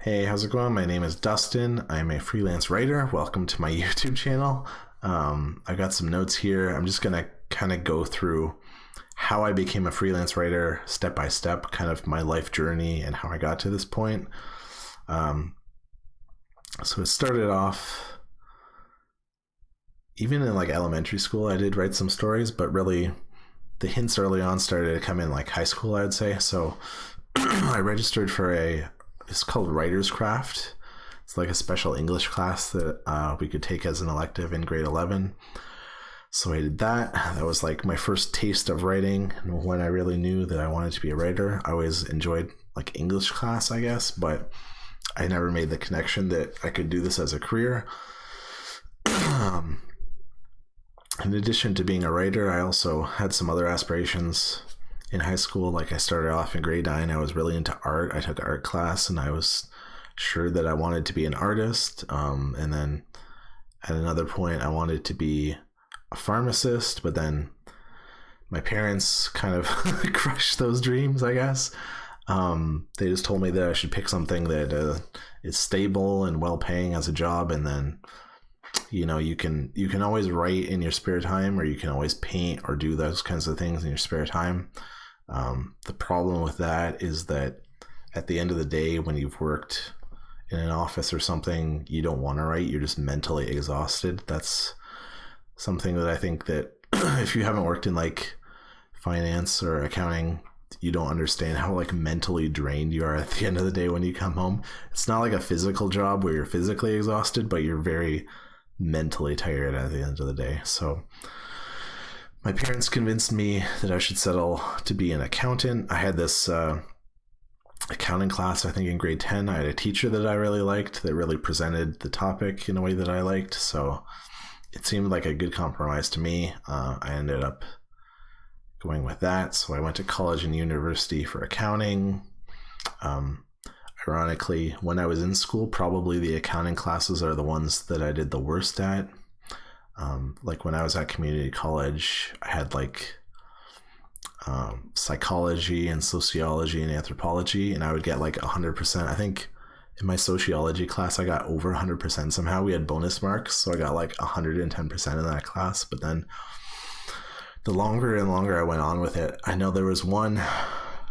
Hey, how's it going? My name is Dustin. I'm a freelance writer. Welcome to my YouTube channel. I got some notes here. I'm just going to kind of go through how I became a freelance writer step by step, kind of my life journey and how I got to this point. So it started off, even in like elementary school, I did write some stories, but really the hints early on started to come in like high school, I'd say. So I registered for it's called Writer's Craft. It's like a special English class that we could take as an elective in grade 11. So I did that. That was like my first taste of writing and when I really knew that I wanted to be a writer. I always enjoyed like English class, I guess, but I never made the connection that I could do this as a career. In addition to being a writer, I also had some other aspirations in high school. Like I started off in grade 9, I was really into art. I took an art class and I was sure that I wanted to be an artist. And then at another point, I wanted to be a pharmacist, but then my parents kind of crushed those dreams, I guess. They just told me that I should pick something that is stable and well-paying as a job, and then you can always write in your spare time, or you can always paint or do those kinds of things in your spare time. The problem with that is that at the end of the day, when you've worked in an office or something, you don't want to write. You're just mentally exhausted. That's something that I think that if you haven't worked in like finance or accounting, you don't understand how like mentally drained you are at the end of the day when you come home. It's not like a physical job where you're physically exhausted, but you're very mentally tired at the end of the day. So my parents convinced me that I should settle to be an accountant. I had this accounting class, I think in grade 10. I had a teacher that I really liked that really presented the topic in a way that I liked. So it seemed like a good compromise to me. I ended up going with that. So I went to college and university for accounting. Ironically, when I was in school, probably the accounting classes are the ones that I did the worst at. Like when I was at community college, I had like psychology and sociology and anthropology, and I would get like 100%. I think in my sociology class, I got over 100% somehow. We had bonus marks, so I got like 110% in that class. But then the longer and longer I went on with it, I know there was one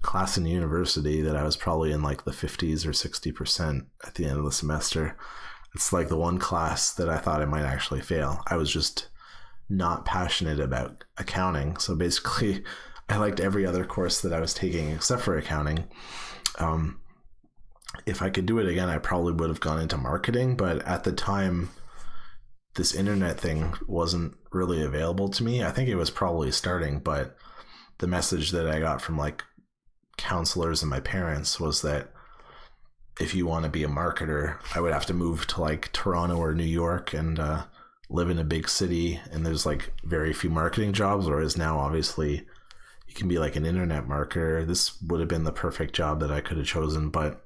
class in university that I was probably in like the 50s or 60% at the end of the semester. It's like the one class that I thought I might actually fail. I was just not passionate about accounting. So basically, I liked every other course that I was taking except for accounting. If I could do it again, I probably would have gone into marketing. But at the time, this internet thing wasn't really available to me. I think it was probably starting, but the message that I got from like counselors and my parents was that if you want to be a marketer, I would have to move to like Toronto or New York and live in a big city. And there's like very few marketing jobs, whereas now obviously you can be like an internet marketer. This would have been the perfect job that I could have chosen, but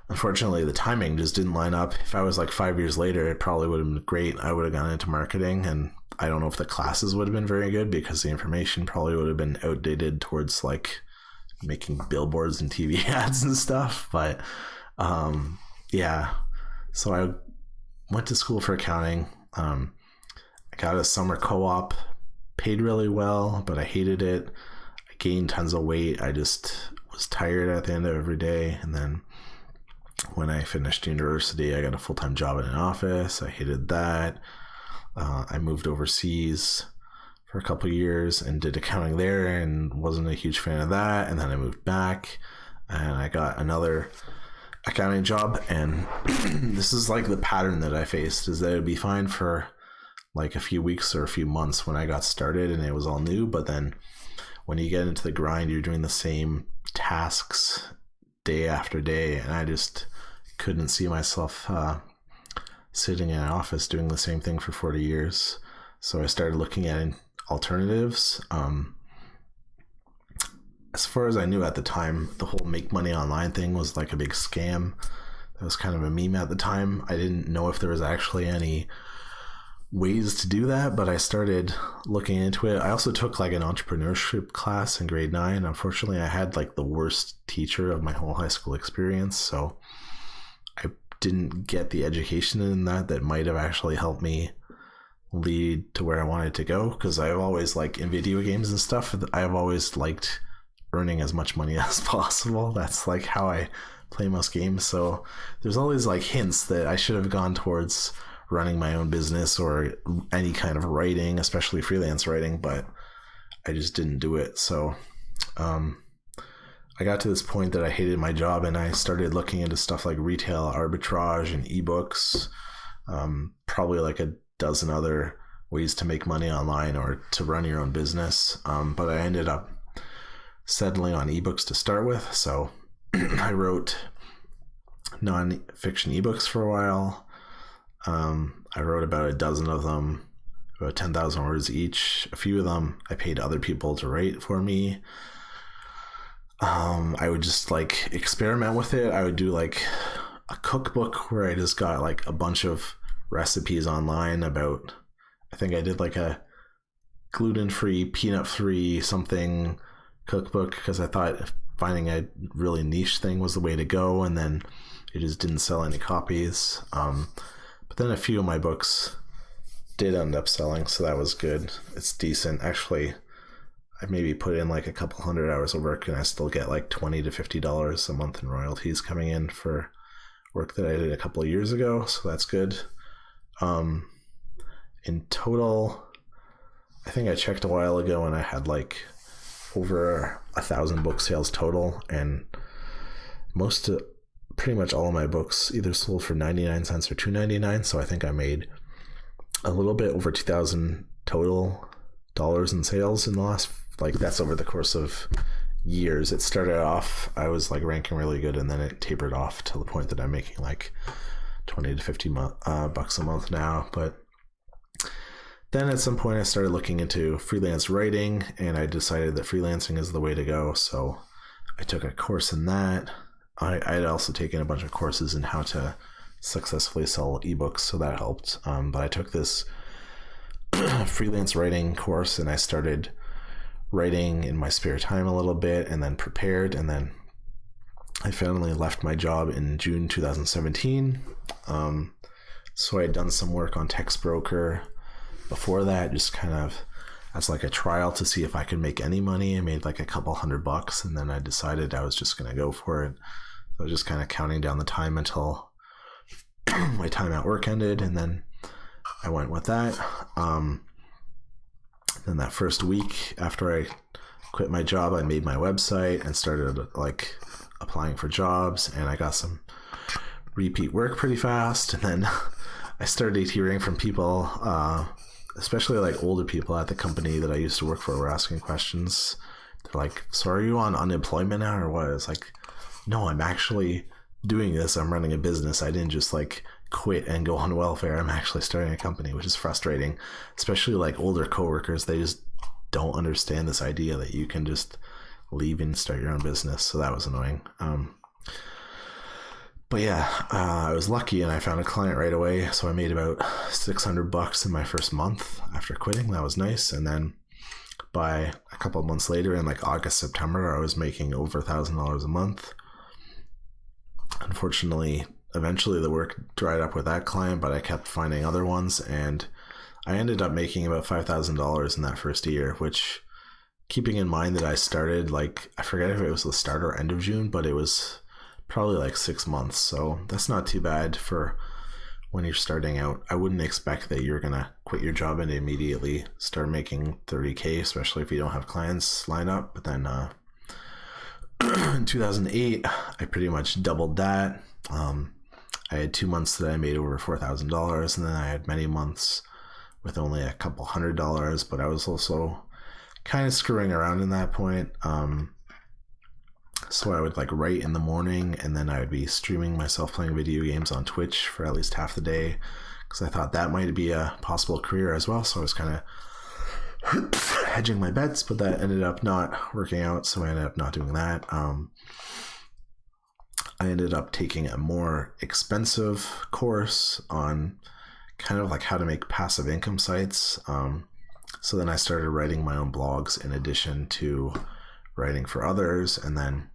unfortunately the timing just didn't line up. If I was like 5 years later, it probably would have been great. I would have gone into marketing, and I don't know if the classes would have been very good because the information probably would have been outdated towards like making billboards and TV ads and stuff. But yeah, so I went to school for accounting. I got a summer co-op, paid really well, but I hated it. I gained tons of weight. I just was tired at the end of every day. And then when I finished university, I got a full-time job in an office. I hated that. I moved overseas for a couple of years and did accounting there and wasn't a huge fan of that. And then I moved back and I got another accounting job. And this is like the pattern that I faced, is that it'd be fine for like a few weeks or a few months when I got started and it was all new. But then when you get into the grind, you're doing the same tasks day after day. And I just couldn't see myself sitting in an office doing the same thing for 40 years. So I started looking at alternatives. As far as I knew at the time, the whole make money online thing was like a big scam. That was kind of a meme at the time. I didn't know if there was actually any ways to do that, but I started looking into it. I also took like an entrepreneurship class in grade 9. Unfortunately, I had like the worst teacher of my whole high school experience. So I didn't get the education in that might have actually helped me lead to where I wanted to go, because I've always, like, in video games and stuff, I've always liked earning as much money as possible. That's like how I play most games. So there's always like hints that I should have gone towards running my own business or any kind of writing, especially freelance writing, but I just didn't do it. So I got to this point that I hated my job, and I started looking into stuff like retail arbitrage and ebooks, probably like a dozen other ways to make money online or to run your own business. But I ended up settling on ebooks to start with. So I wrote non-fiction ebooks for a while. I wrote about a dozen of them, about 10,000 words each. A few of them I paid other people to write for me. I would just like experiment with it. I would do like a cookbook where I just got like a bunch of recipes online about, I think I did like a gluten-free, peanut-free something cookbook, because I thought finding a really niche thing was the way to go, and then it just didn't sell any copies. But then a few of my books did end up selling, so that was good. It's decent. Actually, I maybe put in like a couple hundred hours of work, and I still get like $20 to $50 a month in royalties coming in for work that I did a couple of years ago, so that's good. In total, I think I checked a while ago, and I had like over 1,000 book sales total, and pretty much all of my books either sold for 99 cents or $2.99. So I think I made a little bit over 2,000 total dollars in sales in the last, like, that's over the course of years. It started off, I was like ranking really good, and then it tapered off to the point that I'm making like 20 to 50 bucks a month now. But then at some point I started looking into freelance writing, and I decided that freelancing is the way to go. So I took a course in that. I had also taken a bunch of courses in how to successfully sell ebooks, so that helped. But I took this freelance writing course, and I started writing in my spare time a little bit, and then prepared, and then I finally left my job in June 2017. So I had done some work on Textbroker before that, just kind of as like a trial to see if I could make any money. I made like a couple $100, and then I decided I was just going to go for it. So I was just kind of counting down the time until my time at work ended, and then I went with that. Then that first week after I quit my job, I made my website and started like applying for jobs, and I got some repeat work pretty fast. And then I started hearing from people, especially like older people at the company that I used to work for, were asking questions. They're like, so are you on unemployment now or what? It's like, no, I'm actually doing this. I'm running a business. I didn't just like quit and go on welfare. I'm actually starting a company, which is frustrating, especially like older coworkers. They just don't understand this idea that you can just leave and start your own business. So that was annoying. But yeah, I was lucky and I found a client right away. So I made about $600 in my first month after quitting. That was nice. And then by a couple of months later, in like August, September, I was making over $1,000 a month. Unfortunately, eventually the work dried up with that client, but I kept finding other ones, and I ended up making about $5,000 in that first year, which, keeping in mind that I started, like, I forget if it was the start or end of June, but it was probably like 6 months. So that's not too bad for when you're starting out. I wouldn't expect that you're going to quit your job and immediately start making $30K, especially if you don't have clients lined up. But then in 2008, I pretty much doubled that. I had 2 months that I made over $4,000, and then I had many months with only a couple $100, but I was also kind of screwing around in that point. So I would like write in the morning, and then I would be streaming myself playing video games on Twitch for at least half the day, because I thought that might be a possible career as well. So I was kind of hedging my bets, but that ended up not working out, so I ended up not doing that. I ended up taking a more expensive course on kind of like how to make passive income sites. So then I started writing my own blogs in addition to writing for others. And then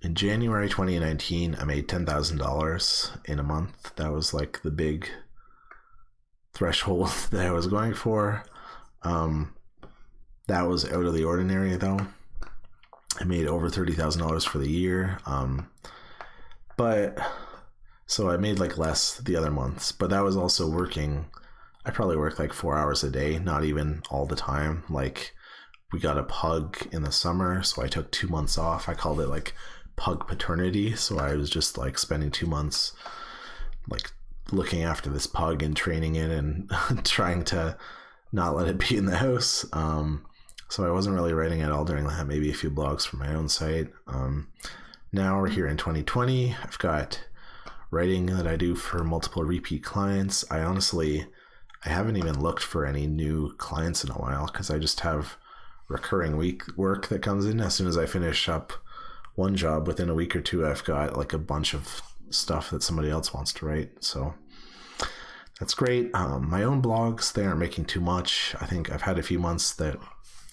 in January 2019, I made $10,000 in a month. That was like the big threshold that I was going for. That was out of the ordinary though. I made over $30,000 for the year. But so I made like less the other months, but that was also working. I probably worked like 4 hours a day, not even all the time. Like we got a pug in the summer, so I took 2 months off. I called it like pug paternity. So I was just like spending 2 months like looking after this pug and training it and trying to not let it be in the house. So I wasn't really writing at all during that, maybe a few blogs for my own site. Now we're here in 2020. I've got writing that I do for multiple repeat clients. I haven't even looked for any new clients in a while because I just have recurring work that comes in. As soon as I finish up one job, within a week or two, I've got like a bunch of stuff that somebody else wants to write. So that's great. My own blogs, they aren't making too much. I think I've had a few months that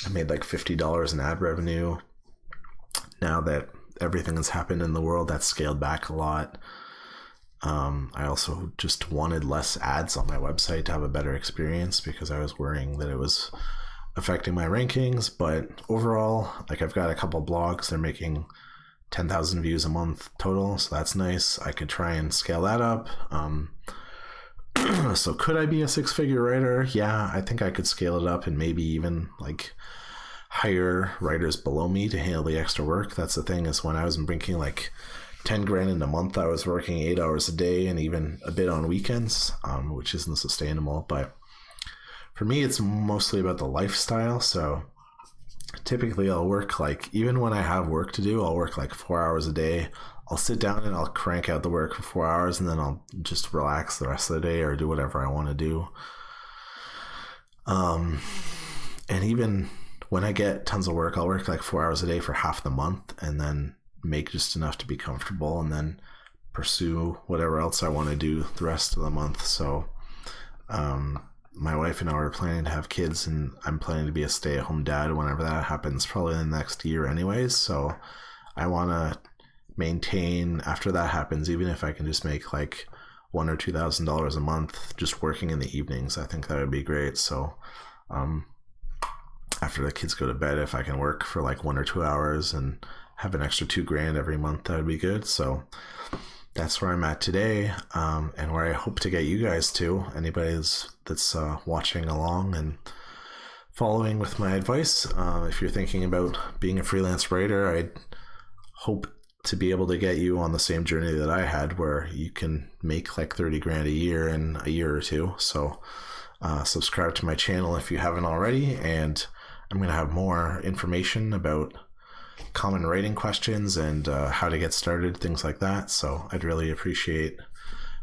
I made like $50 in ad revenue. Now that everything that's happened in the world, that's scaled back a lot. I also just wanted less ads on my website to have a better experience because I was worrying that it was affecting my rankings. But overall, like I've got a couple blogs, they're making 10,000 views a month total, so that's nice. I could try and scale that up. So could I be a 6-figure writer? Yeah, I think I could scale it up and maybe even like hire writers below me to handle the extra work. That's the thing, is when I was making like 10 grand in a month, I was working 8 hours a day and even a bit on weekends, which isn't sustainable. But for me, it's mostly about the lifestyle. So typically I'll work like, even when I have work to do, I'll work like 4 hours a day. I'll sit down and I'll crank out the work for 4 hours and then I'll just relax the rest of the day or do whatever I want to do. And even when I get tons of work, I'll work like 4 hours a day for half the month and then make just enough to be comfortable and then pursue whatever else I want to do the rest of the month. So my wife and I are planning to have kids, and I'm planning to be a stay-at-home dad whenever that happens, probably in the next year anyways. So I want to maintain after that happens, even if I can just make like $1,000 or $2,000 a month just working in the evenings. I think that would be great. So after the kids go to bed, if I can work for like 1 or 2 hours and have an extra $2,000 every month, that would be good. So that's where I'm at today, and where I hope to get you guys to. Anybody that's watching along and following with my advice. If you're thinking about being a freelance writer, I hope to be able to get you on the same journey that I had, where you can make like 30 grand a year in a year or two. So subscribe to my channel if you haven't already, and I'm going to have more information about common writing questions and how to get started, things like that. So I'd really appreciate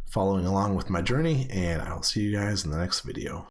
following along with my journey, and I'll see you guys in the next video.